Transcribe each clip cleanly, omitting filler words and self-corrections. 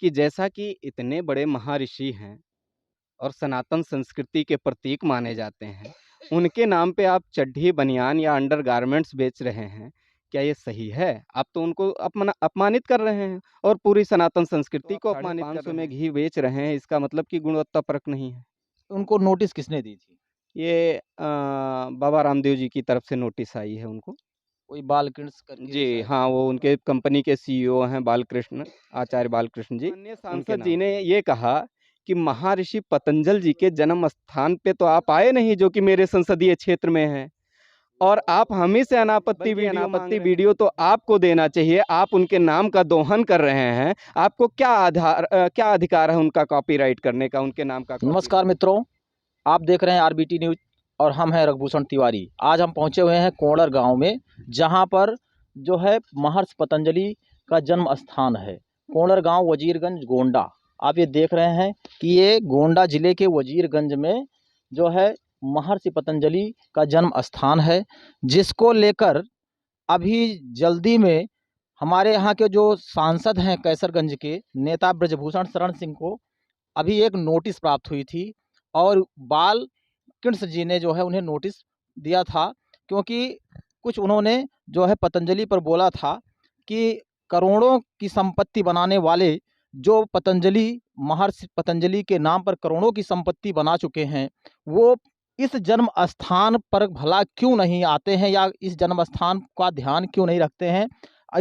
कि जैसा कि इतने बड़े महर्षि हैं और सनातन संस्कृति के प्रतीक माने जाते हैं, उनके नाम पे आप चड्ढी, बनियान या अंडरगारमेंट्स बेच रहे हैं, क्या ये सही है? आप तो उनको अपमानित कर रहे हैं और पूरी सनातन तो संस्कृति आप को साढ़े अपमानित कर 500 रहे में हैं। घी बेच रहे हैं, इसका मतलब कि गुणवत्ता परख नहीं है। उनको नोटिस किसने दी थी? ये बाबा रामदेव जी की तरफ से नोटिस आई है उनको। कोई बालकृष्ण करके जी, शायद हाँ, वो नाम उनके कंपनी के सीईओ हैं बालकृष्ण, आचार्य बालकृष्ण जी। माननीय उनके सांसद जी नाम ने से है। ये कहा कि महर्षि पतंजल जी के जन्म स्थान पे तो आप आए नहीं, जो कि मेरे संसदीय क्षेत्र में है, और आप हम ही से बल्कि अनापत्ति वीडियो तो आपको देना चाहिए। आप उनके नाम का दोहन कर रहे हैं। आपको क्या अधिकार है उनका कॉपीराइट करने का, उनके नाम का नमस्कार कॉपीराइट? मित्रों, आप देख रहे हैं आरबीटी न्यूज़ और हम हैं रघुभूषण तिवारी। आज हम पहुंचे हुए हैं कोणर गांव में, जहां पर जो है महर्षि पतंजलि का जन्म स्थान है। कोणर गांव वजीरगंज गोंडा। आप ये देख रहे हैं कि ये गोंडा जिले के वजीरगंज में जो है महर्षि पतंजलि का जन्म स्थान है, जिसको लेकर अभी जल्दी में हमारे यहाँ के जो सांसद हैं कैसरगंज के नेता ब्रजभूषण शरण सिंह को अभी एक नोटिस प्राप्त हुई थी, और बाल कृष्ण जी ने जो है उन्हें नोटिस दिया था, क्योंकि कुछ उन्होंने जो है पतंजलि पर बोला था कि करोड़ों की संपत्ति बनाने वाले जो पतंजलि महर्षि पतंजलि के नाम पर करोड़ों की संपत्ति बना चुके हैं, वो इस जन्म स्थान पर भला क्यों नहीं आते हैं या इस जन्म स्थान का ध्यान क्यों नहीं रखते हैं।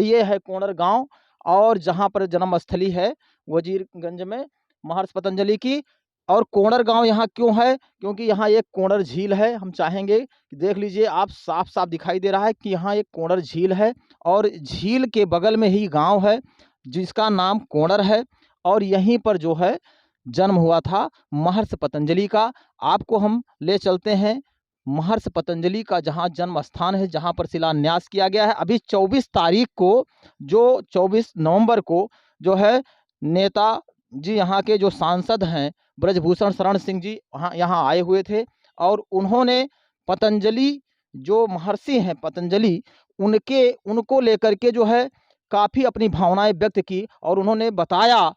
ये है कोणर गांव, और जहां पर जन्मस्थली है वजीरगंज में महर्षि पतंजलि की। और कोणर गांव यहाँ क्यों है? क्योंकि यहाँ एक कोणर झील है। हम चाहेंगे कि देख लीजिए आप, साफ साफ दिखाई दे रहा है कि यहाँ एक कोणर झील है, और झील के बगल में ही गांव है जिसका नाम कोणर है, और यहीं पर जो है जन्म हुआ था महर्षि पतंजलि का। आपको हम ले चलते हैं महर्षि पतंजलि का जहाँ जन्म स्थान है, जहाँ पर शिलान्यास किया गया है। अभी 24 तारीख को, जो 24 नवंबर को जो है नेता जी यहाँ के जो सांसद हैं ब्रजभूषण शरण सिंह जी यहाँ आए हुए थे, और उन्होंने पतंजलि जो महर्षि हैं पतंजलि, उनको लेकर के जो है काफ़ी अपनी भावनाएं व्यक्त की, और उन्होंने बताया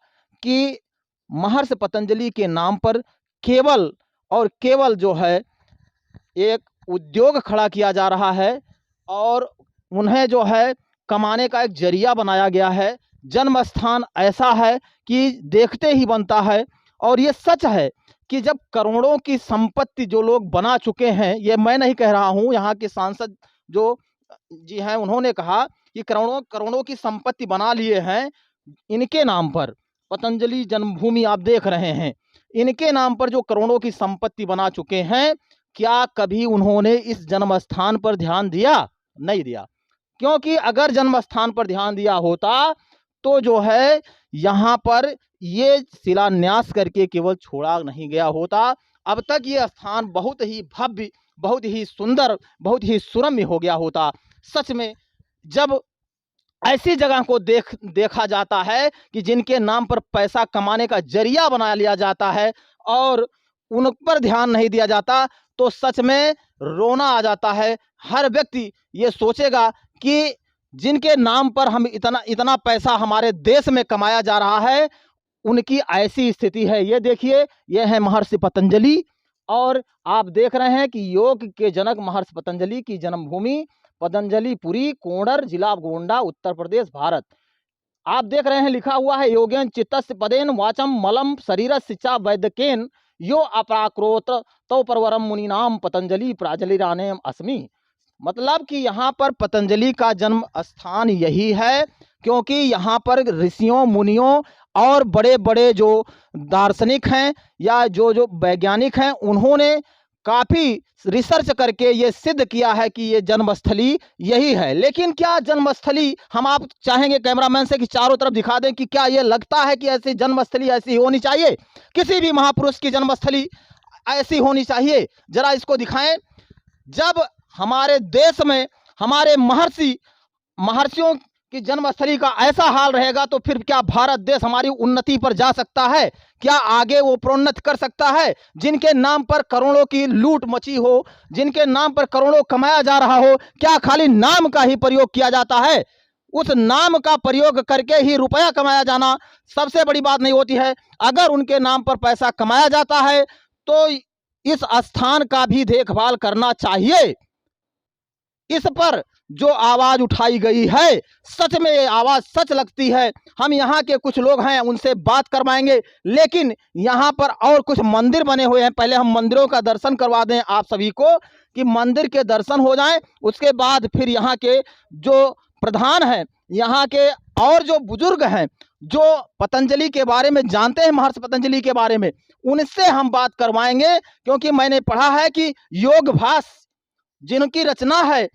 कि महर्षि पतंजलि के नाम पर केवल और केवल जो है एक उद्योग खड़ा किया जा रहा है, और उन्हें जो है कमाने का एक जरिया बनाया गया है। जन्म स्थान ऐसा है कि देखते ही बनता है, और ये सच है कि जब करोड़ों की संपत्ति जो लोग बना चुके हैं, ये मैं नहीं कह रहा हूँ, यहाँ के सांसद जो जी हैं उन्होंने कहा कि करोड़ों करोड़ों की संपत्ति बना लिए हैं इनके नाम पर। पतंजलि जन्मभूमि आप देख रहे हैं, इनके नाम पर जो करोड़ों की संपत्ति बना चुके हैं, क्या कभी उन्होंने इस जन्म स्थान पर ध्यान दिया? नहीं दिया। क्योंकि अगर जन्म स्थान पर ध्यान दिया होता तो जो है यहाँ पर ये शिलान्यास करके केवल छोड़ा नहीं गया होता। अब तक ये स्थान बहुत ही भव्य, बहुत ही सुंदर, बहुत ही सुरम्य हो गया होता। सच में जब ऐसी जगह को देखा जाता है कि जिनके नाम पर पैसा कमाने का जरिया बना लिया जाता है, और उन पर ध्यान नहीं दिया जाता, तो सच में रोना आ जाता है। हर व्यक्ति ये सोचेगा कि जिनके नाम पर हम इतना इतना पैसा हमारे देश में कमाया जा रहा है, उनकी ऐसी स्थिति है। ये देखिए, ये है महर्षि पतंजलि, और आप देख रहे हैं कि योग के जनक महर्षि पतंजलि की जन्मभूमि पतंजलिपुरी, कोणर, जिला गोंडा, उत्तर प्रदेश, भारत। आप देख रहे हैं लिखा हुआ है योगेन चित्तस्य पदेन वाचम मलम शरीर शिचा वैद्यकेन यो अपराक्रोत तो परवरम मुनिनाम पतंजलि प्राजलिरानेम अस्मि। मतलब कि यहाँ पर पतंजलि का जन्म स्थान यही है, क्योंकि यहाँ पर ऋषियों, मुनियों और बड़े बड़े जो दार्शनिक हैं या जो जो वैज्ञानिक हैं, उन्होंने काफ़ी रिसर्च करके ये सिद्ध किया है कि ये जन्मस्थली यही है। लेकिन क्या जन्मस्थली, हम आप चाहेंगे कैमरामैन से कि चारों तरफ दिखा दें कि क्या ये लगता है कि ऐसी जन्मस्थली ऐसी होनी चाहिए? किसी भी महापुरुष की जन्मस्थली ऐसी होनी चाहिए? जरा इसको दिखाएं। जब हमारे देश में हमारे महर्षियों की जन्मस्थली का ऐसा हाल रहेगा, तो फिर क्या भारत देश हमारी उन्नति पर जा सकता है? क्या आगे वो प्रोन्नत कर सकता है? जिनके नाम पर करोड़ों की लूट मची हो, जिनके नाम पर करोड़ों कमाया जा रहा हो, क्या खाली नाम का ही प्रयोग किया जाता है? उस नाम का प्रयोग करके ही रुपया कमाया जाना सबसे बड़ी बात नहीं होती है। अगर उनके नाम पर पैसा कमाया जाता है तो इस स्थान का भी देखभाल करना चाहिए। इस पर जो आवाज उठाई गई है, सच में ये आवाज सच लगती है। हम यहाँ के कुछ लोग हैं, उनसे बात करवाएंगे, लेकिन यहाँ पर और कुछ मंदिर बने हुए हैं। पहले हम मंदिरों का दर्शन करवा दें आप सभी को, कि मंदिर के दर्शन हो जाएं, उसके बाद फिर यहाँ के जो प्रधान हैं, यहाँ के और जो बुजुर्ग हैं, जो पतंजलि के बारे में जानते हैं, महर्षि पतंजलि के बारे में, उनसे हम बात करवाएंगे। क्योंकि मैंने पढ़ा है कि योग भास जिनकी रचना है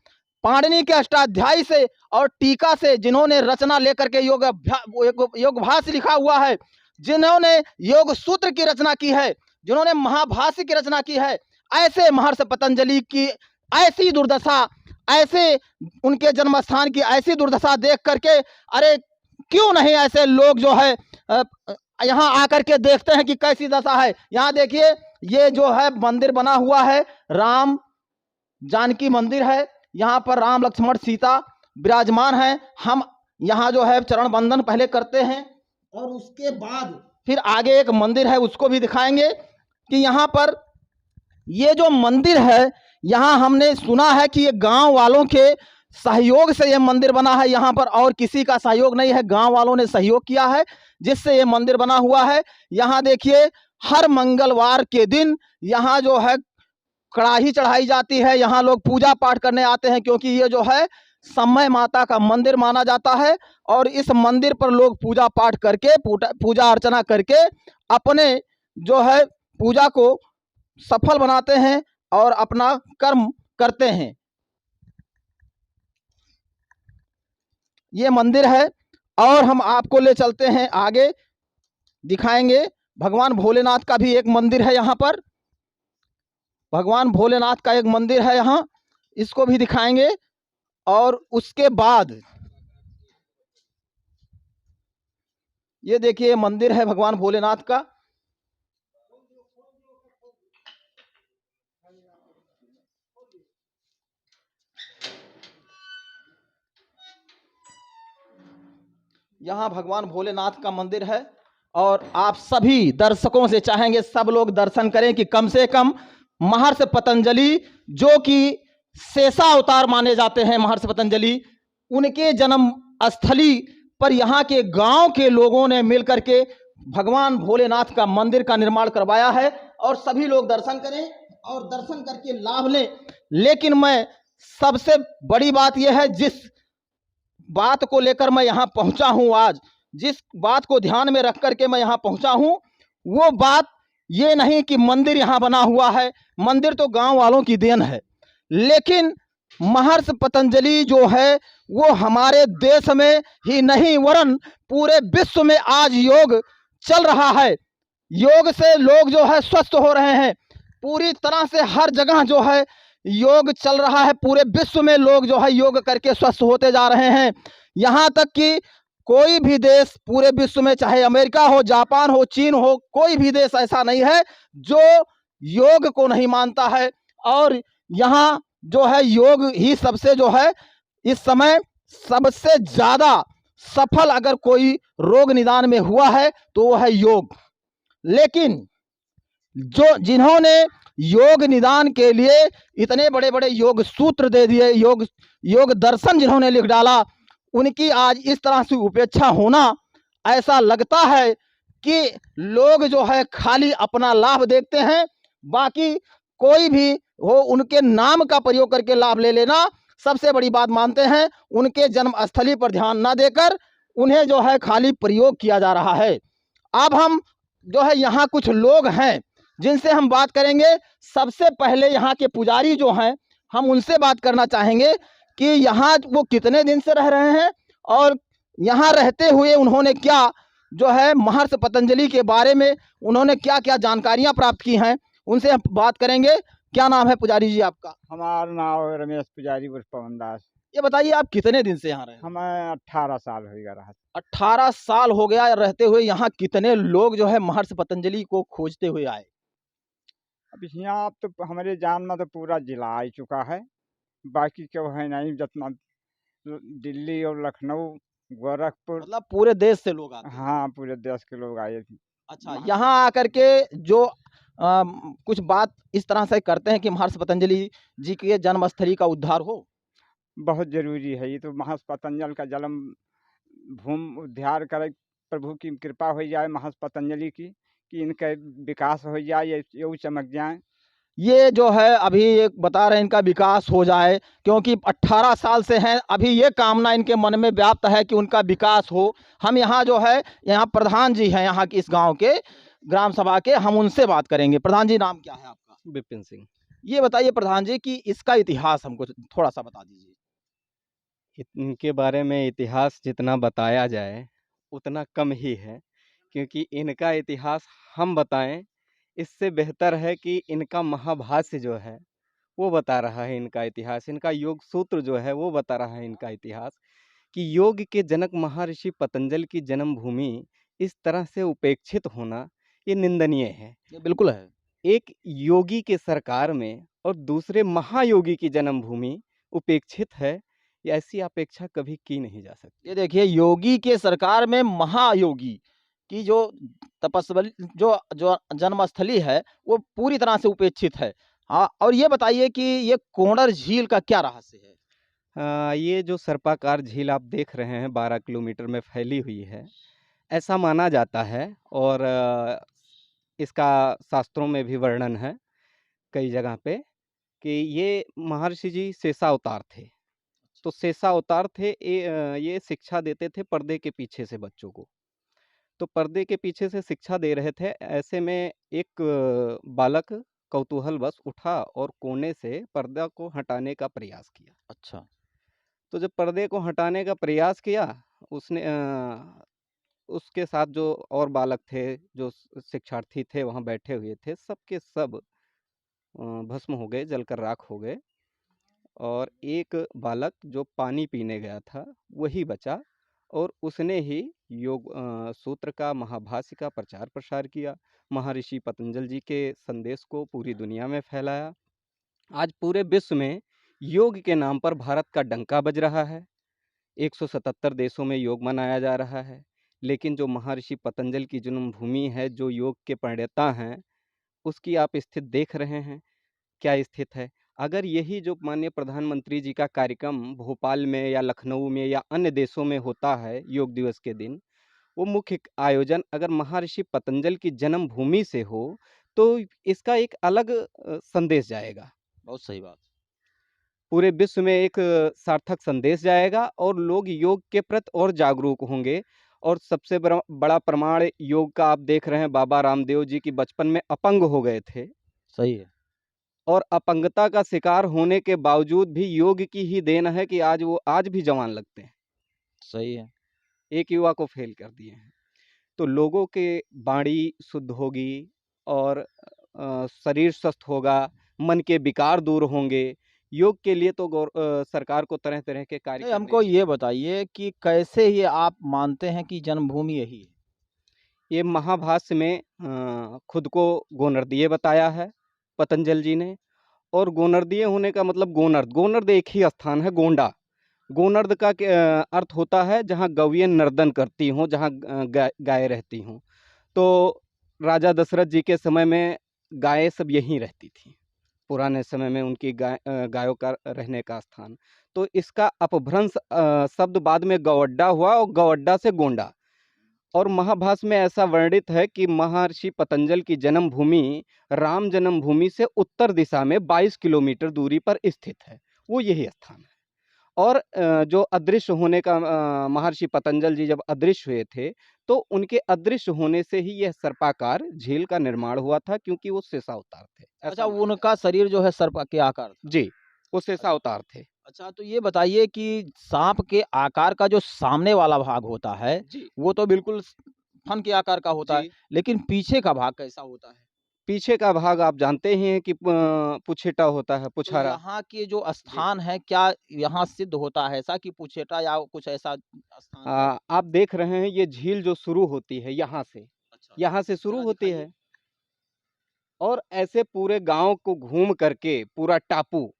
पाणिनि के अष्टाध्यायी से और टीका से, जिन्होंने रचना लेकर के योग भास लिखा हुआ है, जिन्होंने योग सूत्र की रचना की है, जिन्होंने महाभाष्य की रचना की है, ऐसे महर्षि पतंजलि की ऐसी दुर्दशा, ऐसे उनके जन्म स्थान की ऐसी दुर्दशा देख करके, अरे क्यों नहीं ऐसे लोग जो है यहाँ आकर के देखते हैं कि कैसी दशा है। यहाँ देखिए, ये जो है मंदिर बना हुआ है, राम जानकी मंदिर है। यहाँ पर राम लक्ष्मण सीता विराजमान हैं। हम यहाँ जो है चरण बंदन पहले करते हैं और उसके बाद फिर आगे एक मंदिर है, उसको भी दिखाएंगे कि यहाँ पर ये जो मंदिर है, यहाँ हमने सुना है कि ये गांव वालों के सहयोग से ये मंदिर बना है। यहाँ पर और किसी का सहयोग नहीं है, गांव वालों ने सहयोग किया है जिससे ये मंदिर बना हुआ है। यहाँ देखिए, हर मंगलवार के दिन यहाँ जो है कड़ाही चढ़ाई जाती है। यहाँ लोग पूजा पाठ करने आते हैं, क्योंकि ये जो है समय माता का मंदिर माना जाता है और इस मंदिर पर लोग पूजा पाठ करके, पूजा अर्चना करके अपने जो है पूजा को सफल बनाते हैं और अपना कर्म करते हैं। ये मंदिर है और हम आपको ले चलते हैं आगे, दिखाएंगे। भगवान भोलेनाथ का भी एक मंदिर है यहाँ पर, भगवान भोलेनाथ का एक मंदिर है यहाँ, इसको भी दिखाएंगे। और उसके बाद ये देखिए मंदिर है भगवान भोलेनाथ का। यहाँ भगवान भोलेनाथ का मंदिर है और आप सभी दर्शकों से चाहेंगे सब लोग दर्शन करें कि कम से कम महर्षि पतंजलि, जो कि शेषा अवतार माने जाते हैं महर्षि पतंजलि, उनके जन्म स्थली पर यहाँ के गांव के लोगों ने मिलकर के भगवान भोलेनाथ का मंदिर का निर्माण करवाया है और सभी लोग दर्शन करें और दर्शन करके लाभ लें। लेकिन मैं सबसे बड़ी बात यह है, जिस बात को लेकर मैं यहाँ पहुँचा हूँ आज, जिस बात को ध्यान में रख करके मैं यहाँ पहुँचा हूँ, वो बात ये नहीं कि मंदिर यहाँ बना हुआ है, मंदिर तो गांव वालों की देन है, लेकिन महर्षि पतंजलि जो है वो हमारे देश में ही नहीं वरन पूरे विश्व में आज योग चल रहा है। योग से लोग जो है स्वस्थ हो रहे हैं, पूरी तरह से हर जगह जो है योग चल रहा है। पूरे विश्व में लोग जो है योग करके स्वस्थ होते जा रहे हैं। यहाँ तक कि कोई भी देश पूरे विश्व में, चाहे अमेरिका हो, जापान हो, चीन हो, कोई भी देश ऐसा नहीं है जो योग को नहीं मानता है। और यहाँ जो है योग ही सबसे जो है इस समय सबसे ज्यादा सफल अगर कोई रोग निदान में हुआ है तो वो है योग। लेकिन जो जिन्होंने योग निदान के लिए इतने बड़े बड़े योग सूत्र दे दिए, योग दर्शन जिन्होंने लिख डाला, उनकी आज इस तरह से उपेक्षा होना, ऐसा लगता है कि लोग जो है खाली अपना लाभ देखते हैं, बाकी कोई भी हो उनके नाम का प्रयोग करके लाभ ले लेना सबसे बड़ी बात मानते हैं। उनके जन्म स्थली पर ध्यान ना देकर उन्हें जो है खाली प्रयोग किया जा रहा है। अब हम जो है यहाँ कुछ लोग हैं जिनसे हम बात करेंगे। सबसे पहले यहाँ के पुजारी जो हैं, हम उनसे बात करना चाहेंगे कि यहाँ वो कितने दिन से रह रहे हैं और यहाँ रहते हुए उन्होंने क्या जो है महर्षि पतंजलि के बारे में उन्होंने क्या क्या जानकारियाँ प्राप्त की हैं, उनसे हम बात करेंगे। क्या नाम है पुजारी जी आपका? हमारा नाम है रमेश पुजारी उर्फ पवन दास। ये बताइए आप कितने दिन से यहाँ रहे? हमें 18 साल हो गया रहा। 18 साल हो गया रहते हुए। यहाँ कितने लोग जो है महर्षि पतंजलि को खोजते हुए आए? अब यहाँ तो हमारे जान में तो पूरा जिला आ चुका है, बाकी क्यों है नहीं, जितना दिल्ली और लखनऊ, गोरखपुर। मतलब पूरे देश से लोग आते हैं। हाँ, पूरे देश के लोग आए थे। अच्छा, महा यहाँ आकर के जो कुछ बात इस तरह से करते हैं कि महर्षि पतंजलि जी के जन्मस्थली का उद्धार हो। बहुत ज़रूरी है। ये तो महर्षि पतंजलि का जन्म भूमि उद्धार करे, प्रभु की कृपा हो जाए महर्षि पतंजलि की, कि इनका विकास हो जाए, ये यूँ चमक जाएँ। ये जो है अभी एक बता रहे हैं इनका विकास हो जाए, क्योंकि 18 साल से हैं, अभी ये कामना इनके मन में व्याप्त है कि उनका विकास हो। हम यहाँ जो है, यहाँ प्रधान जी हैं यहाँ की इस गांव के ग्राम सभा के, हम उनसे बात करेंगे। प्रधान जी, नाम क्या है आपका? विपिन सिंह। ये बताइए प्रधान जी कि इसका इतिहास हमको थोड़ा सा बता दीजिए। इनके बारे में इतिहास जितना बताया जाए उतना कम ही है, क्योंकि इनका इतिहास हम बताएं इससे बेहतर है कि इनका महाभाष्य जो है वो बता रहा है इनका इतिहास। इनका योग सूत्र जो है वो बता रहा है इनका इतिहास, कि योग के जनक महर्षि पतंजलि की जन्मभूमि इस तरह से उपेक्षित होना ये निंदनीय है। ये बिल्कुल है। एक योगी के सरकार में और दूसरे महायोगी की जन्मभूमि उपेक्षित है, ये ऐसी अपेक्षा कभी की नहीं जा सकती। ये देखिए, योगी के सरकार में महायोगी की जो तपस्वी जो जो जन्मस्थली है वो पूरी तरह से उपेक्षित है। हाँ, और ये बताइए कि ये कोंडर झील का क्या रहस्य है? ये जो सर्पाकार झील आप देख रहे हैं 12 किलोमीटर में फैली हुई है, ऐसा माना जाता है, और इसका शास्त्रों में भी वर्णन है कई जगह पे, कि ये महर्षि जी शेषावतार थे। तो शेषावतार थे, ये शिक्षा देते थे पर्दे के पीछे से बच्चों को। तो पर्दे के पीछे से शिक्षा दे रहे थे, ऐसे में एक बालक कौतूहलवश उठा और कोने से पर्दा को हटाने का प्रयास किया। अच्छा। तो जब पर्दे को हटाने का प्रयास किया, उसने उसके साथ जो और बालक थे, जो शिक्षार्थी थे वहाँ बैठे हुए थे, सब के सब भस्म हो गए, जलकर राख हो गए, और एक बालक जो पानी पीने गया था वही बचा, और उसने ही योग सूत्र का, महाभाष्य का प्रचार प्रसार किया, महर्षि पतंजलि जी के संदेश को पूरी दुनिया में फैलाया। आज पूरे विश्व में योग के नाम पर भारत का डंका बज रहा है। 177 देशों में योग मनाया जा रहा है, लेकिन जो महर्षि पतंजलि की जन्मभूमि है, जो योग के प्रणेता हैं, उसकी आप स्थिति देख रहे हैं, क्या स्थिति है। अगर यही जो माननीय प्रधानमंत्री जी का कार्यक्रम भोपाल में या लखनऊ में या अन्य देशों में होता है योग दिवस के दिन, वो मुख्य आयोजन अगर महर्षि पतंजलि की जन्मभूमि से हो, तो इसका एक अलग संदेश जाएगा। बहुत सही बात। पूरे विश्व में एक सार्थक संदेश जाएगा, और लोग योग के प्रति और जागरूक होंगे। और सबसे बड़ा प्रमाण योग का आप देख रहे हैं, बाबा रामदेव जी की बचपन में अपंग हो गए थे, सही है। और अपंगता का शिकार होने के बावजूद भी योग की ही देन है कि आज वो आज भी जवान लगते हैं। सही है। एक युवा को फेल कर दिए हैं। तो लोगों के वाणी शुद्ध होगी, और शरीर स्वस्थ होगा, मन के विकार दूर होंगे। योग के लिए तो सरकार को तरह तरह के कार्य नहीं, करने हमको चाहिए। ये बताइए कि कैसे ये आप मानते हैं कि जन्मभूमि यही है? ये महाभाष्य में खुद को गोनर्दीय बताया है पतंजलि जी ने, और गोनर्दीय होने का मतलब गोनर्द एक ही स्थान है, गोंडा। गोनर्द का अर्थ होता है जहाँ गौएं नर्दन करती हों, जहाँ गाय रहती हों। तो राजा दशरथ जी के समय में गायें सब यहीं रहती थी, पुराने समय में उनकी गायों का रहने का स्थान। तो इसका अपभ्रंश शब्द बाद में गौअड्डा हुआ, और गौअड्डा से गोंडा। और महाभाष्य में ऐसा वर्णित है कि महर्षि पतंजलि की जन्मभूमि राम जन्मभूमि से उत्तर दिशा में 22 किलोमीटर दूरी पर स्थित है, वो यही स्थान है। और जो अदृश्य होने का, महर्षि पतंजलि जी जब अदृश्य हुए थे, तो उनके अदृश्य होने से ही यह सर्पाकार झील का निर्माण हुआ था, क्योंकि वो शेषावतार थे, अच्छा, ऐसा माना उनका शरीर जो है सर्प के आकार था। जी, वो शेषावतार थे। अच्छा, तो ये बताइए कि सांप के आकार का जो सामने वाला भाग होता है, जी वो तो बिल्कुल फन के आकार का होता है, जी लेकिन पीछे का भाग कैसा होता है? पीछे का भाग आप जानते ही हैं कि पुछेटा होता है, तो पुछारा। यहाँ के जो जी, स्थान है, क्या यहाँ सिद्ध होता है ऐसा कि पुछेटा या कुछ ऐसा स्थान है? आप देख रहे हैं ये झील जो शुरू होती है अच्छा, यहाँ से शुरू ज़रा होती दिखाइए। है, और ऐसे पूरे गांव को घूम करके पूरा टापू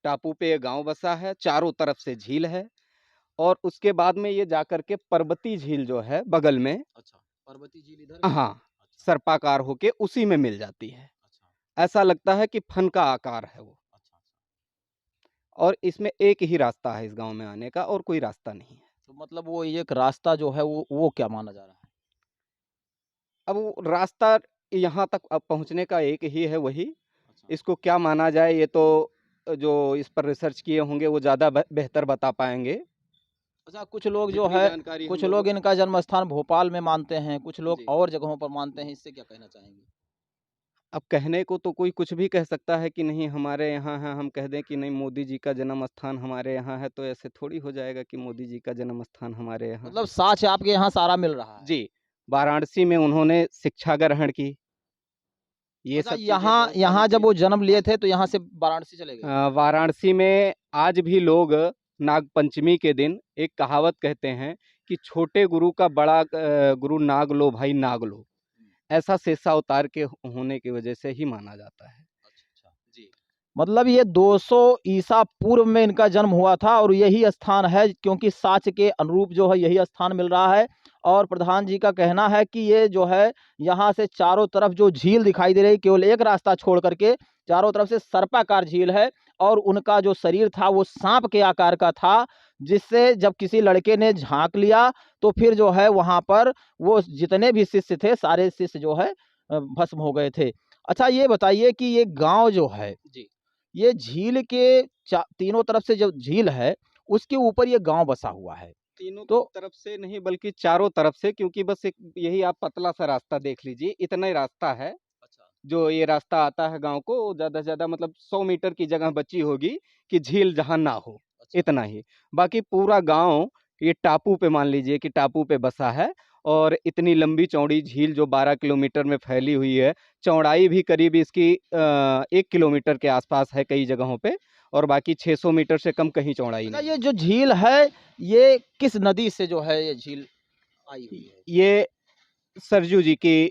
टापू पे ये गांव बसा है, चारों तरफ से झील है, और उसके बाद में ये जाकर के पर्वती झील जो है बगल में, अच्छा, पर्वती झील इधर है? हाँ, अच्छा, सर्पाकार होके उसी में मिल जाती है। अच्छा, ऐसा लगता है कि फन का आकार है वो। अच्छा, अच्छा। और इसमें एक ही रास्ता है इस गाँव में आने का, और कोई रास्ता नहीं है। तो मतलब वो एक रास्ता जो है वो क्या माना जा रहा है? अब वो रास्ता यहाँ तक अब पहुँचने का एक ही है, वही। अच्छा, इसको क्या माना जाए, ये तो जो इस पर रिसर्च किए होंगे वो ज़्यादा बेहतर बता पाएँगे। अच्छा, कुछ लोग जो जितनी है जानकारी हम कुछ लोगों लोग इनका जन्म स्थान भोपाल में मानते हैं, कुछ लोग जी। और जगहों पर मानते हैं, इससे क्या कहना चाहेंगे? अब कहने को तो कोई कुछ भी कह सकता है कि नहीं हमारे यहाँ है, हम कह दें कि नहीं मोदी जी का जन्म स्थान हमारे यहाँ है, तो ऐसे थोड़ी हो जाएगा कि मोदी जी का जन्म स्थान हमारे यहाँ मतलब है। साक्ष्य आपके यहाँ सारा मिल रहा है। जी, वाराणसी में उन्होंने शिक्षा ग्रहण की, ये अच्छा, सब चीज़ें यहाँ बहुत सारी यहाँ जब चीज़। वो जन्म लिए थे तो यहाँ से वाराणसी चले गए? वाराणसी में आज भी लोग नागपंचमी के दिन एक कहावत कहते हैं कि छोटे गुरु का बड़ा गुरु नाग लो भाई नाग लो। ऐसा शेषावतार के होने की वजह से ही माना जाता है। अच्छा, अच्छा। जी। मतलब ये 200 ईसा पूर्व में इनका जन्म हुआ था और यही स्थान है, क्योंकि साक्ष्य के अनुरूप जो है यही स्थान मिल रहा है। और प्रधान जी का कहना है कि ये जो है यहाँ से चारों तरफ जो झील दिखाई दे रही, केवल एक रास्ता छोड़ करके चारों तरफ से सर्पाकार झील है। और उनका जो शरीर था वो सांप के आकार का था, जिससे जब किसी लड़के ने झांक लिया तो फिर जो है वहाँ पर वो जितने भी शिष्य थे सारे शिष्य जो है भस्म हो गए थे। अच्छा, ये बताइए कि ये गांव जो है, जी। ये झील के तीनों तरफ से जो झील है उसके ऊपर ये गांव बसा हुआ है। तीनों तो तरफ से नहीं बल्कि चारों तरफ से, क्योंकि बस एक यही आप पतला सा रास्ता देख लीजिए, इतना ही रास्ता है। अच्छा, जो ये रास्ता आता है गाँव को, ज़्यादा से ज़्यादा मतलब 100 मीटर की जगह बची होगी कि झील जहाँ ना हो, अच्छा, इतना ही। बाकी पूरा गाँव ये टापू पे, मान लीजिए कि टापू पे बसा है, और इतनी लंबी चौड़ी झील जो 12 किलोमीटर में फैली हुई है, चौड़ाई भी करीब इसकी 1 किलोमीटर के आसपास है कई जगहों पे, और बाकी 600 मीटर से कम कहीं चौड़ाई अच्छा, नहीं ये है। जो झील है ये किस नदी से जो है ये झील आई हुई है? ये सरजू जी की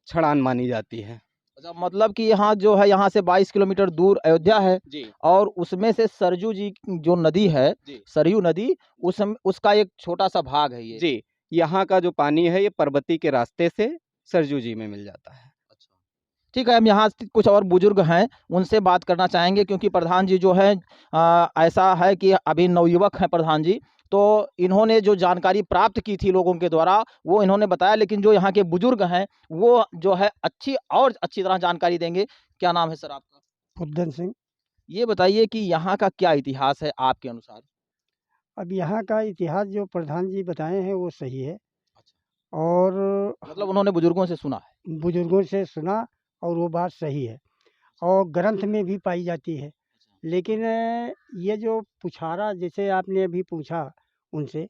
छड़ान मानी जाती है। अच्छा, मतलब कि यहाँ जो है यहाँ से 22 किलोमीटर दूर अयोध्या है जी, और उसमें से सरजू जी की जो नदी है, जी, सरयू नदी, उसका एक छोटा सा भाग है ये। जी। यहाँ का जो पानी है ये पर्वती के रास्ते से सरजू जी में मिल जाता है। अच्छा। ठीक है, हम यहाँ से कुछ और बुजुर्ग हैं, उनसे बात करना चाहेंगे, क्योंकि प्रधान जी जो है ऐसा है कि अभी नवयुवक हैं प्रधान जी, तो इन्होंने जो जानकारी प्राप्त की थी लोगों के द्वारा, वो इन्होंने बताया, लेकिन जो यहाँ के बुजुर्ग हैं, वो जो है अच्छी तरह जानकारी देंगे। क्या नाम है सर आपका? उद्दन सिंह। ये बताइए कि यहाँ का क्या इतिहास है आपके अनुसार? अब यहाँ का इतिहास जो प्रधान जी बताए हैं वो सही है, अच्छा। और मतलब उन्होंने बुजुर्गों से सुना है। बुजुर्गों से सुना, और वो बात सही है और ग्रंथ में भी पाई जाती है। अच्छा, लेकिन ये जो पुछारा जैसे आपने अभी पूछा उनसे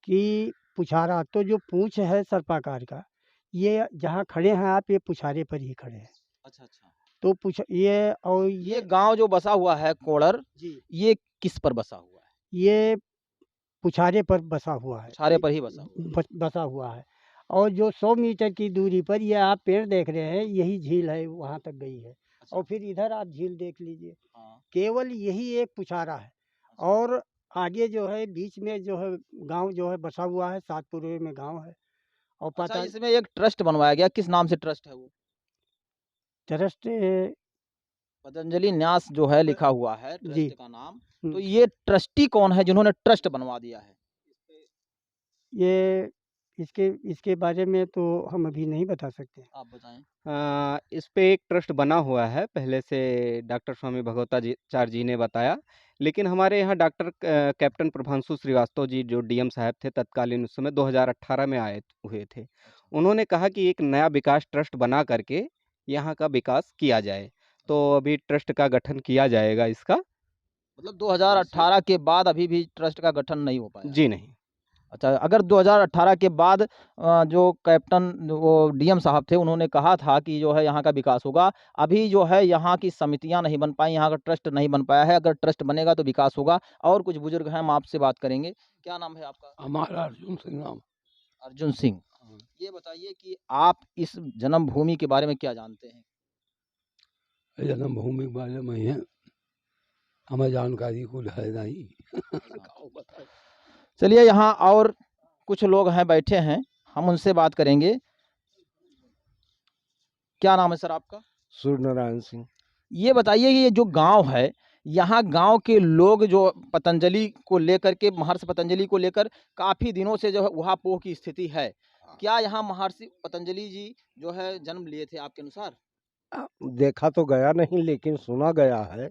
कि पुछारा, तो जो पूँछ है सर्पाकार का, ये जहाँ खड़े हैं आप, ये पुछारे पर ही खड़े हैं। अच्छा, अच्छा। तो पुछ ये और ये गाँव जो बसा हुआ है कोड़र, जी, ये किस पर बसा हुआ है? ये पुछारे पर बसा हुआ है। छारे पर ही बसा हुआ है। बसा हुआ है, और जो 100 मीटर की दूरी पर ये आप पेड़ देख रहे हैं, यही झील है, वहाँ तक गई है। अच्छा। और फिर इधर आप झील देख लीजिए, हाँ। केवल यही एक पुछारा है। अच्छा। और आगे जो है बीच में जो है गाँव जो है बसा हुआ है, सातपुरे में गाँव है। और अच्छा, पता इसमें एक ट्रस्ट बनवाया गया, किस नाम से ट्रस्ट है वो? ट्रस्ट पतंजलि न्यास जो है लिखा हुआ है जी। ट्रस्ट का नाम। हुँ, तो ये ट्रस्टी कौन है जिन्होंने ट्रस्ट बनवा दिया है? ये इसके इसके बारे में तो हम अभी नहीं बता सकते। आप बताएँ। इस पे एक ट्रस्ट बना हुआ है, पहले से डॉक्टर स्वामी चार्य जी ने बताया। लेकिन हमारे यहाँ कैप्टन प्रभांशु श्रीवास्तव जी जो डीएम साहब थे तत्कालीन, उस समय 2018 में आए हुए थे। अच्छा, उन्होंने कहा कि एक नया विकास ट्रस्ट बना करके यहाँ का विकास किया जाए। तो अच्छा। अभी ट्रस्ट का गठन किया जाएगा इसका। मतलब 2018 के बाद अभी भी ट्रस्ट का गठन नहीं हो पाया है। जी नहीं। अच्छा, अगर 2018 के बाद जो कैप्टन वो डीएम साहब थे उन्होंने कहा था कि जो है यहाँ का विकास होगा, अभी जो है यहाँ की समितियाँ नहीं बन पाई, यहाँ का ट्रस्ट नहीं बन पाया है, अगर ट्रस्ट बनेगा तो विकास होगा। और कुछ बुजुर्ग हैं, हम आपसे बात करेंगे। क्या नाम है आपका? हमारा अर्जुन सिंह नाम। अर्जुन सिंह। हाँ, ये बताइए कि आप इस जन्मभूमि के बारे में क्या जानते हैं? जन्मभूमि के बारे में है हमें जानकारी कुछ है नहीं। अच्छा। काऊ बताए। चलिए यहाँ और कुछ लोग हैं बैठे हैं, हम उनसे बात करेंगे। क्या नाम है सर आपका? सूर्य नारायण सिंह। ये बताइए कि ये जो गांव है, यहाँ गांव के लोग जो पतंजलि को लेकर के, महर्षि पतंजलि को लेकर काफी दिनों से जो है उहापोह की स्थिति है। क्या यहाँ महर्षि पतंजलि जी जो है जन्म लिए थे आपके अनुसार? देखा तो गया नहीं लेकिन सुना गया है।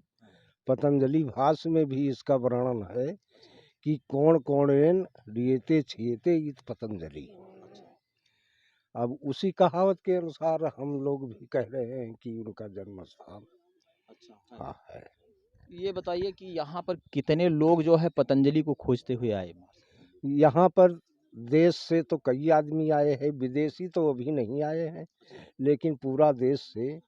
पतंजलि भाष्य में भी इसका वर्णन है कि कौन कौणेन रियते छियते इत पतंजलि। अब उसी कहावत के अनुसार हम लोग भी कह रहे हैं कि उनका जन्म स्थान अच्छा हाँ है। ये बताइए कि यहाँ पर कितने लोग जो है पतंजलि को खोजते हुए आए? यहाँ पर देश से तो कई आदमी आए हैं, विदेशी तो अभी नहीं आए हैं, लेकिन पूरा देश से,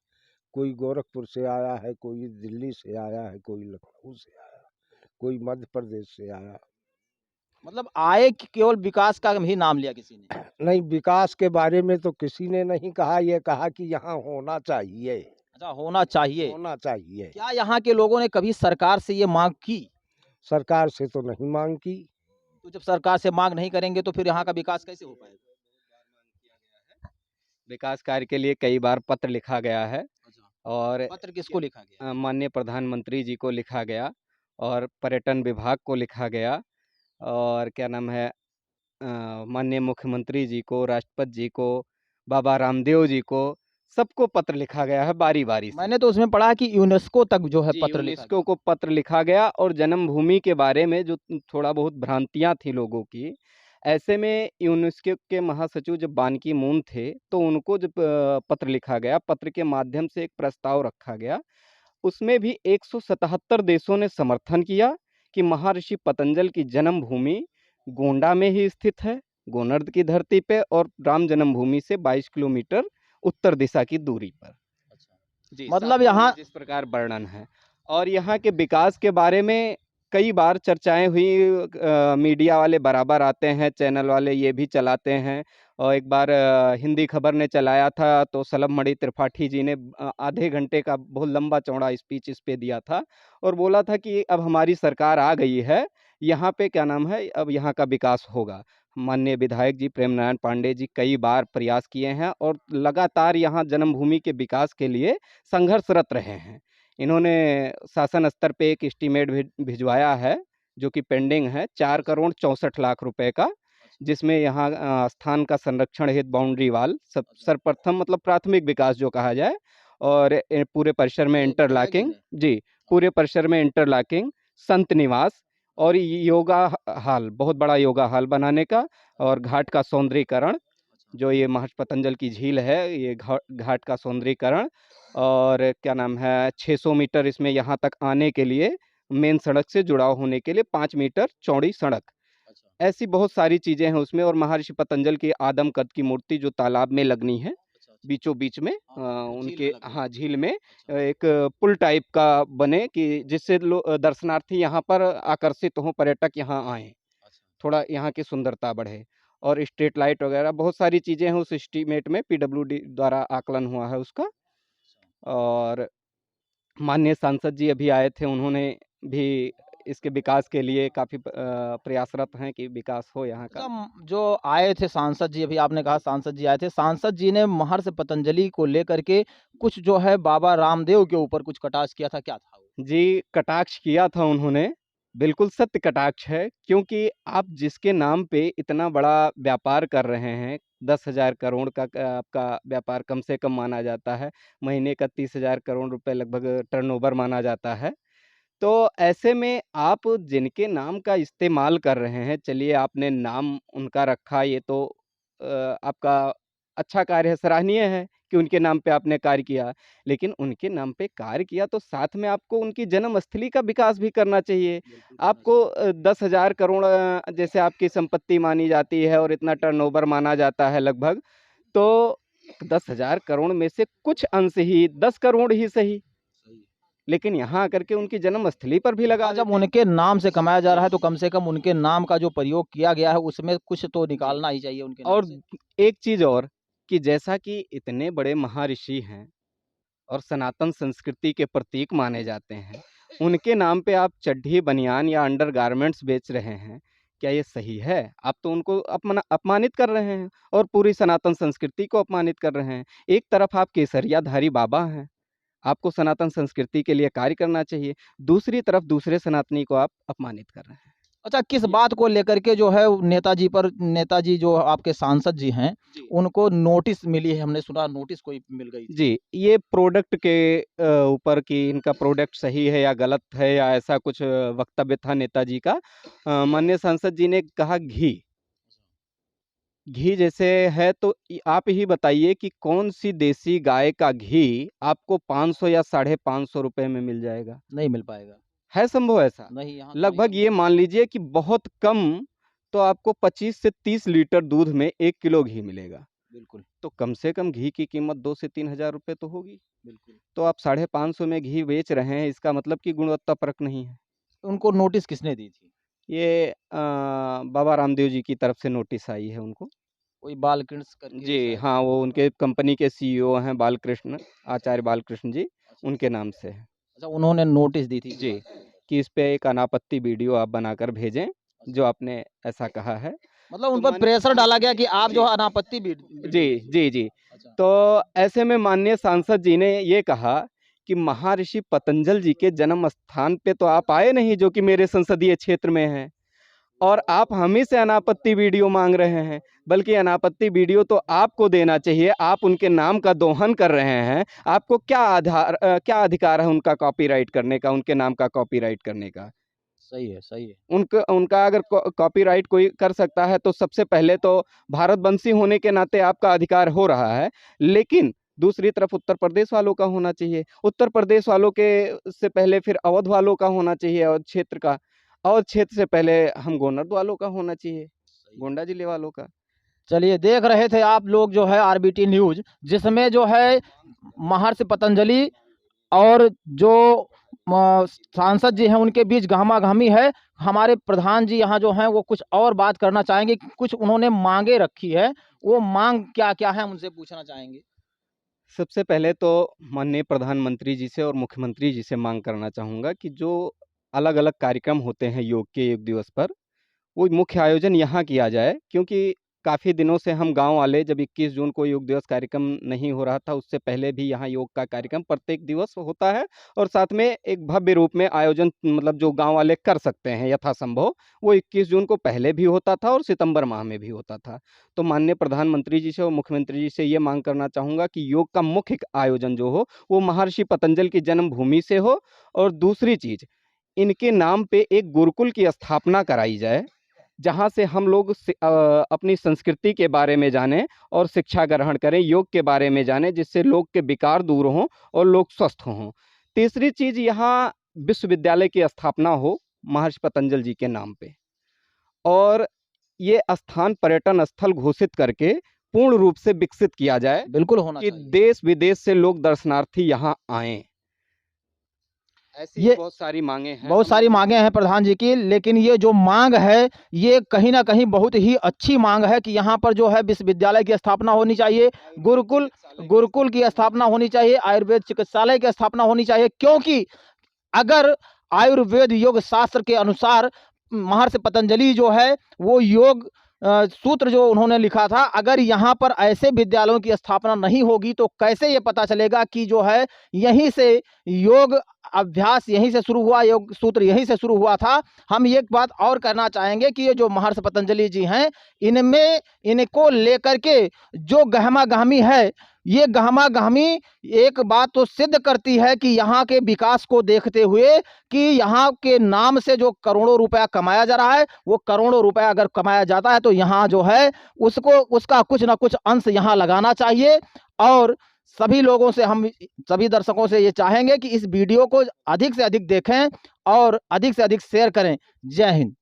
कोई गोरखपुर से आया है, कोई दिल्ली से आया है, कोई लखनऊ से आया, कोई मध्य प्रदेश से आया। मतलब आए कि केवल विकास का ही नाम लिया किसी ने? नहीं, विकास के बारे में तो किसी ने नहीं कहा, ये कहा कि यहाँ होना चाहिए। अच्छा, होना चाहिए। होना चाहिए। क्या यहाँ के लोगों ने कभी सरकार से ये मांग की? सरकार से तो नहीं मांग की। तो जब सरकार से मांग नहीं करेंगे तो फिर यहाँ का विकास कैसे हो पाएगा? विकास कार्य के लिए कई बार पत्र लिखा गया है और पत्र किसको लिखा गया? माननीय प्रधानमंत्री जी को लिखा गया और पर्यटन विभाग को लिखा गया और क्या नाम है माननीय मुख्यमंत्री जी को, राष्ट्रपति जी को, बाबा रामदेव जी को, सबको पत्र लिखा गया है बारी-बारी से। मैंने तो उसमें पढ़ा कि यूनेस्को तक जो है जी, पत्र लिखा यूनेस्को गया। को पत्र लिखा गया और जन्मभूमि के बारे में जो थोड़ा बहुत भ्रांतियाँ थी लोगों की, ऐसे में यूनेस्को के महासचिव जब बान की मून थे, तो उनको जब पत्र लिखा गया, पत्र के माध्यम से एक प्रस्ताव रखा गया, उसमें भी 177 देशों ने समर्थन किया कि महर्षि पतंजल की जन्मभूमि गोंडा में ही स्थित है, गोनर्द की धरती पे और राम जन्मभूमि से 22 किलोमीटर उत्तर दिशा की दूरी पर। जी, मतलब शास्त्रों में यहाँ जिस प्रकार वर्णन है और यहाँ के विकास के बारे में कई बार चर्चाएं हुई। मीडिया वाले बराबर आते हैं, चैनल वाले ये भी चलाते हैं और एक बार हिंदी खबर ने चलाया था तो सलभमणि त्रिपाठी जी ने आधे घंटे का बहुत लंबा चौड़ा स्पीच इस पे दिया था और बोला था कि अब हमारी सरकार आ गई है, यहाँ पे क्या नाम है, अब यहाँ का विकास होगा। माननीय विधायक जी प्रेम नारायण पांडे जी कई बार प्रयास किए हैं और लगातार यहाँ जन्मभूमि के विकास के लिए संघर्षरत रहे हैं। इन्होंने शासन स्तर पे एक एस्टीमेट भिजवाया है जो कि पेंडिंग है 4 करोड़ 64 लाख रुपए का, जिसमें यहाँ स्थान का संरक्षण हेतु बाउंड्री वाल सब सर्वप्रथम मतलब प्राथमिक विकास जो कहा जाए और पूरे परिसर में इंटरलॉकिंग जी पूरे परिसर में इंटरलॉकिंग, संत निवास और योगा हॉल, बहुत बड़ा योगा हॉल बनाने का और घाट का सौंदर्यीकरण, जो ये महर्षि पतंजल की झील है, ये घाट का सौंदर्यीकरण और क्या नाम है 600 मीटर इसमें यहाँ तक आने के लिए मेन सड़क से जुड़ाव होने के लिए 5 मीटर चौड़ी सड़क। ऐसी बहुत सारी चीज़ें हैं उसमें और महर्षि पतंजल की आदम कद की मूर्ति जो तालाब में लगनी है, बीचों बीच में उनके हाँ झील में एक पुल टाइप का बने कि जिससे दर्शनार्थी यहाँ पर आकर्षित हों, पर्यटक यहाँ आएँ, थोड़ा यहाँ की सुंदरता बढ़े और स्ट्रीट लाइट वगैरह बहुत सारी चीज़ें हैं उस एस्टीमेट में, पीडब्ल्यूडी द्वारा आकलन हुआ है उसका। और माननीय सांसद जी अभी आए थे, उन्होंने भी इसके विकास के लिए काफ़ी प्रयासरत हैं कि विकास हो यहाँ का। जो आए थे सांसद जी, अभी आपने कहा सांसद जी आए थे, सांसद जी ने महर्षि पतंजलि को लेकर के कुछ जो है बाबा रामदेव के ऊपर कुछ कटाक्ष किया था, क्या था वो? जी, कटाक्ष किया था उन्होंने, बिल्कुल सत्य कटाक्ष है क्योंकि आप जिसके नाम पे इतना बड़ा व्यापार कर रहे हैं, 10,000 करोड़ का आपका व्यापार कम से कम माना जाता है, महीने का 30,000 करोड़ रुपए लगभग टर्नओवर माना जाता है। तो ऐसे में आप जिनके नाम का इस्तेमाल कर रहे हैं, चलिए आपने नाम उनका रखा ये तो आपका अच्छा कार्य है, सराहनीय है कि उनके नाम पे आपने कार्य किया। लेकिन उनके नाम पे कार्य किया तो साथ में आपको उनकी जन्मस्थली का विकास भी करना चाहिए। आपको 10,000 करोड़ जैसे आपकी संपत्ति मानी जाती है और इतना टर्नओवर माना जाता है लगभग, तो 10,000 करोड़ में से कुछ अंश ही 10 करोड़ ही सही, लेकिन यहाँ आकर के उनकी जन्मस्थली पर भी लगा जब देते हैं। उनके नाम से कमाया जा रहा है तो कम से कम उनके नाम का जो प्रयोग किया गया है उसमें कुछ तो निकालना ही चाहिए उनके नाम और से। एक चीज़ और कि जैसा कि इतने बड़े महर्षि हैं और सनातन संस्कृति के प्रतीक माने जाते हैं, उनके नाम पे आप चड्ढी, बनियान या अंडरगारमेंट्स बेच रहे हैं। क्या ये सही है? आप तो उनको अपमानित कर रहे हैं और पूरी सनातन संस्कृति को अपमानित कर रहे हैं। एक तरफ आप केसरियाधारी बाबा हैं, आपको सनातन संस्कृति के लिए कार्य करना चाहिए, दूसरी तरफ दूसरे सनातनी को आप अपमानित कर रहे हैं। अच्छा, किस ये बात को लेकर के जो है नेताजी जो आपके सांसद जी हैं, जी। उनको नोटिस मिली है, हमने सुना नोटिस कोई मिल गई थी? जी, ये प्रोडक्ट के ऊपर कि इनका प्रोडक्ट सही है या गलत है या ऐसा कुछ वक्तव्य था नेताजी का। माननीय सांसद जी ने कहा घी जैसे है तो आप ही बताइए कि कौन-सी देसी गाय का घी आपको 500 या ₹550 में मिल जाएगा? नहीं मिल पाएगा। है संभव ऐसा? नहीं, यहाँ तो नहीं लगभग ये संभव। मान लीजिए कि बहुत कम तो आपको 25 से 30 लीटर दूध में 1 किलो घी मिलेगा। बिल्कुल, तो कम से कम घी की कीमत 2 से 3 हज़ार रुपए तो होगी। बिल्कुल। तो आप 550 में घी बेच रहे हैं, इसका मतलब कि गुणवत्ता परख नहीं है। उनको नोटिस किसने दी थी? ये बाबा रामदेव जी की तरफ से नोटिस आई है उनको। कोई बालकृष्ण करके जी, शायद हाँ, वो उनके कंपनी के सीईओ हैं बालकृष्ण, आचार्य बालकृष्ण जी, अच्छा, उनके नाम से है। अच्छा उन्होंने नोटिस दी थी इस जी, बात की। कि इस पे एक अनापत्ति वीडियो आप बनाकर भेजें, जो अच्छा, आपने ऐसा कहा है। मतलब तो उन पर माननीय प्रेशर डाला सांसद गया जी कि आप जो जी, है अनापत्ति वीडियो जी, भेजिए। जी, जी। अच्छा, तो ऐसे में माननीय सांसद जी ने ये कहा कि महर्षि पतंजल जी के जन्म स्थान पे तो आप आए नहीं, जो कि मेरे संसदीय क्षेत्र में है। और आप हम ही से अनापत्ति वीडियो मांग रहे हैं, बल्कि अनापत्ति वीडियो तो आपको देना चाहिए, आप उनके नाम का दोहन कर रहे हैं। आपको क्या अधिकार है उनका कॉपीराइट करने का, उनके नाम का कॉपीराइट करने का? सही है, सही है। उनका उनका अगर कॉपीराइट कोई कर सकता है तो सबसे पहले तो भारतवंशी होने के नाते आपका अधिकार हो रहा है, लेकिन दूसरी तरफ उत्तर प्रदेश वालों का होना चाहिए। उत्तर प्रदेश वालों के से पहले फिर अवध वालों का होना चाहिए, अवध क्षेत्र का। अवध क्षेत्र से पहले हम गोंड वालों का होना चाहिए, सही है। गोंडा जिले वालों का। चलिए, देख रहे थे आप लोग जो है आरबीटी न्यूज़, जिसमें जो है महर्षि पतंजलि और जो सांसद जी हैं उनके बीच गहमा-गहमी है। हमारे प्रधान जी यहाँ जो हैं वो कुछ और बात करना चाहेंगे, कुछ उन्होंने माँगें रखी है, वो माँग क्या-क्या है हम उनसे पूछना चाहेंगे। सबसे पहले तो माननीय प्रधानमंत्री जी से और मुख्यमंत्री जी से मांग करना चाहूँगा कि जो अलग-अलग कार्यक्रम होते हैं योग के योग दिवस पर, वो मुख्य आयोजन यहाँ किया जाए, क्योंकि काफ़ी दिनों से हम गाँव वाले जब 21 जून को योग दिवस कार्यक्रम नहीं हो रहा था, उससे पहले भी यहाँ योग का कार्यक्रम प्रत्येक दिवस होता है और साथ में एक भव्य रूप में आयोजन मतलब जो गाँव वाले कर सकते हैं यथासंभव, वो 21 जून को पहले भी होता था और सितंबर माह में भी होता था। तो माननीय प्रधानमंत्री जी से और मुख्यमंत्री जी से ये माँग करना चाहूँगा कि योग का मुख्य आयोजन जो हो, वो महर्षि पतंजलि की जन्मभूमि से हो और दूसरी चीज़, इनके नाम पे एक गुरुकुल की स्थापना कराई जाए, जहाँ से हम लोग अपनी संस्कृति के बारे में जानें और शिक्षा ग्रहण करें, योग के बारे में जानें, जिससे लोग के विकार दूर हों और लोग स्वस्थ हों। तीसरी चीज़, यहाँ विश्वविद्यालय की स्थापना हो महर्षि पतंजलि जी के नाम पे और ये स्थान पर्यटन स्थल घोषित करके पूर्ण रूप से विकसित किया जाए बिल्कुल होना कि चाहिए। देश-विदेश से लोग दर्शनार्थी यहाँ आएँ। ऐसी ये बहुत सारी माँगें हैं। बहुत सारी माँगें हैं प्रधान जी की, लेकिन ये जो माँग है, ये कहीं न कहीं बहुत ही अच्छी माँग है कि यहाँ पर जो है विश्वविद्यालय की स्थापना होनी चाहिए, गुरुकुल की स्थापना होनी चाहिए, आयुर्वेद चिकित्सालय की स्थापना होनी चाहिए, क्योंकि अगर आयुर्वेद योग शास्त्र के अनुसार महर्षि पतंजलि जो है वो योग सूत्र जो उन्होंने लिखा था, अगर यहाँ पर ऐसे विद्यालयों की स्थापना नहीं होगी तो कैसे ये पता चलेगा कि जो है यहीं से योग अभ्यास यहीं से शुरू हुआ, योग सूत्र यहीं से शुरू हुआ था। हम एक बात और करना चाहेंगे कि ये जो महर्षि पतंजलि जी हैं, इनमें इनको लेकर के जो गहमा-गहमी है, ये गहमा-गहमी एक बात तो सिद्ध करती है कि यहाँ के विकास को देखते हुए कि यहाँ के नाम से जो करोड़ों रुपया कमाया जा रहा है, वो करोड़ों रुपया अगर कमाया जाता है तो यहाँ जो है उसको उसका कुछ ना कुछ अंश यहाँ लगाना चाहिए। और सभी लोगों से हम सभी दर्शकों से ये चाहेंगे कि इस वीडियो को अधिक से अधिक देखें और अधिक से अधिक शेयर करें। जय हिंद।